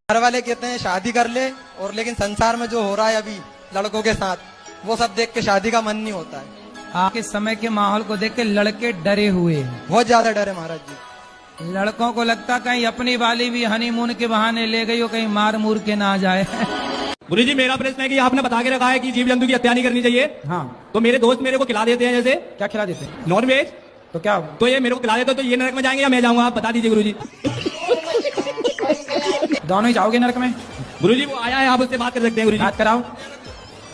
घर वाले कहते हैं शादी कर ले, और लेकिन संसार में जो हो रहा है अभी लड़कों के साथ, वो सब देख के शादी का मन नहीं होता है। आज के समय के माहौल को देख के लड़के डरे हुए हैं, बहुत ज्यादा डर है महाराज जी। लड़कों को लगता कहीं अपनी वाली भी हनीमून के बहाने ले गई हो, कहीं मार मूर के ना आ जाए। गुरु जी मेरा प्रश्न है कि आपने बता के रखा है कि जीव जंतु की हत्या नहीं करनी चाहिए। हाँ, तो मेरे दोस्त मेरे को खिला देते हैं, जैसे क्या खिला देते हैं? Non veg. तो क्या तो ये मेरे को खिला देते तो ये नरक में जाएंगे या मैं जाऊंगा? आप बता दीजिए गुरु जी। दोनों ही जाओगे नरक में? गुरु जी वो आया है, आप उससे बात कर सकते हैं। गुरु जी बात कराओ।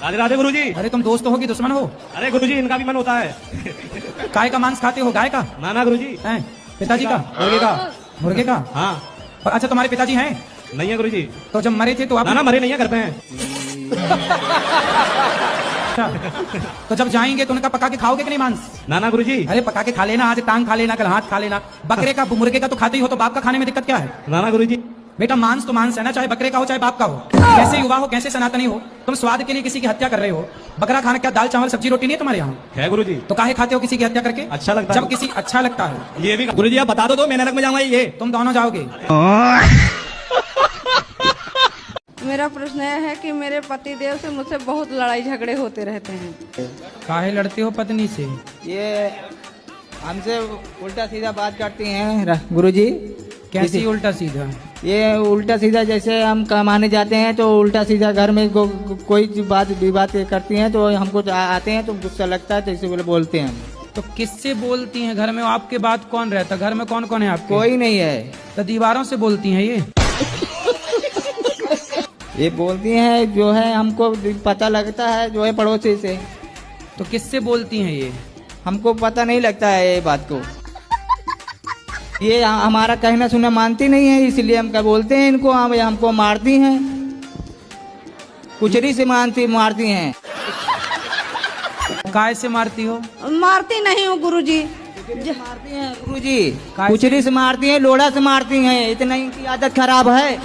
राधे राधे गुरु जी। अरे तुम दोस्त हो कि दुश्मन हो? अरे गुरु जी इनका भी मन होता है। गाय का मांस खाते हो? गाय का? ना ना गुरु जी। पिताजी का? मुर्गे का। मुर्गे का? हाँ। अच्छा, तुम्हारे पिताजी हैं? नहीं है गुरु जी। तो जब मरे थे तो आप? ना मरे नहीं है, घर पे हैं। अच्छा, तो जब जाएंगे तो उनका पका के खाओगे कि नहीं मांस? ना गुरु जी। अरे पका के खा लेना, आज टांग खा लेना, कल हाथ खा लेना। बकरे का मुर्गे का तो खाते ही हो, तो बाप का खाने में दिक्कत क्या है? ना गुरु जी। बेटा मांस तो मांस है ना, चाहे बकरे का हो चाहे बाप का हो। कैसे युवा हो, कैसे सनातनी हो, तुम स्वाद के लिए किसी की हत्या कर रहे हो। बकरा खाना क्या दाल चावल सब्जी रोटी नहीं है तुम्हारे यहाँ? है गुरु जी। तो काहे खाते हो किसी की हत्या करके? अच्छा लगता है। जब किसी अच्छा लगता है। ये भी गुरु जी आप बता दो तो मैं नरक में जाऊंगा। ये तुम दोनों जाओगे। मेरा प्रश्न यह है कि मेरे पति देव से मुझसे बहुत लड़ाई झगड़े होते रहते हैं। काहे लड़ते हो पत्नी से? ये हमसे उल्टा सीधा बात करती हैं गुरुजी। कैसी उल्टा सीधा? ये उल्टा सीधा, जैसे हम कमाने जाते हैं तो उल्टा सीधा घर में कोई बात विवाद करती हैं, तो हमको आते हैं तो गुस्सा लगता है, तो इसे बोलते हैं। तो किससे बोलती हैं घर में? आपके बाद कौन रहता? घर में कौन कौन है आपके? कोई नहीं है। तो दीवारों से बोलती हैं ये बोलती हैं जो है, हमको पता लगता है जो है पड़ोसी से। तो किससे बोलती हैं ये? हमको पता नहीं लगता है ये बात को। ये हमारा कहना सुना मानती नहीं है, इसलिए हम क्या बोलते हैं इनको। हमको मारती हैं, कुचरी से मारती हैं। काय से मारती हो? मारती नहीं हूँ गुरुजी। मारती हैं गुरुजी, कुचरी से मारती हैं, लोढ़ा से मारती हैं। इतना इनकी आदत खराब है।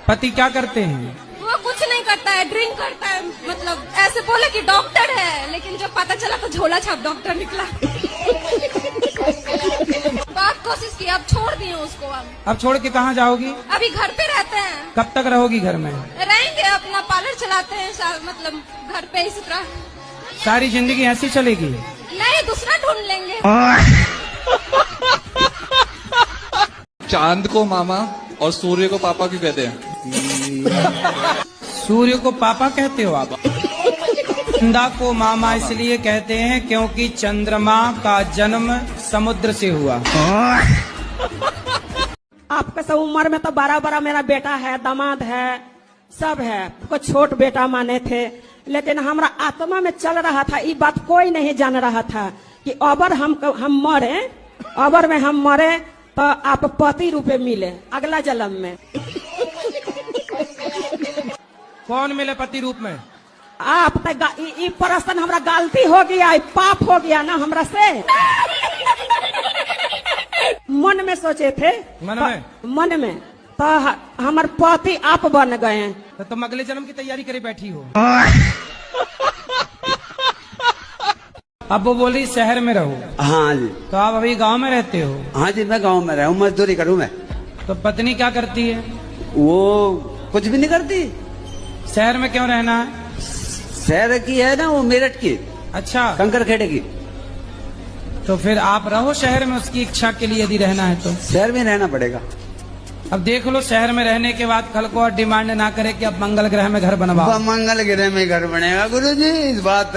पति क्या करते हैं? वो कुछ नहीं करता है, ड्रिंक करता है। मतलब ऐसे बोले कि डॉक्टर है, लेकिन जब पता चला तो झोला छाप डॉक्टर निकला। बहुत कोशिश की, अब छोड़ दिए उसको। अब छोड़ के कहाँ जाओगी? अभी घर पे रहते हैं। कब तक रहोगी घर में? रहेंगे, अपना पार्लर चलाते हैं, मतलब घर पे इसी तरह। सारी जिंदगी ऐसी चलेगी? नहीं, दूसरा ढूंढ लेंगे। चांद को मामा और सूर्य को पापा क्यों कहते हैं? सूर्य को पापा कहते हो आप? चंदा को मामा इसलिए कहते हैं क्योंकि चंद्रमा का जन्म समुद्र से हुआ। आपका सब उम्र में तो बड़ा बड़ा मेरा बेटा है, दामाद है, सब है। कुछ छोट बेटा माने थे, लेकिन हमारा आत्मा में चल रहा था, ये बात कोई नहीं जान रहा था कि अबर हम मरे, अबर में हम मरे तो आप पति रूपे मिले अगला जन्म में। कौन मिले पति रूप में? आप प्रश्न हमरा गलती हो गया, पाप हो गया ना हमरा से। मन में सोचे थे, मन में तो हमारे पति आप बन गए हैं। तो तुम अगले जन्म की तैयारी करे बैठी हो। अब वो बोली शहर में रहो। हाँ जी। तो आप अभी गांव में रहते हो? हाँ जी, मैं गांव में रहूं, मजदूरी करूं मैं। तो पत्नी क्या करती है? वो कुछ भी नहीं करती। शहर में क्यों रहना है? शहर की है ना, वो मेरठ की। अच्छा, कंकर खेड़े की। तो फिर आप रहो शहर में, उसकी इच्छा के लिए यदि रहना है तो। शहर में रहना पड़ेगा। अब देख लो, शहर में रहने के बाद कल को डिमांड ना करे कि अब मंगल ग्रह में घर बनवाओ। मंगल ग्रह में घर बनेगा गुरुजी, इस बात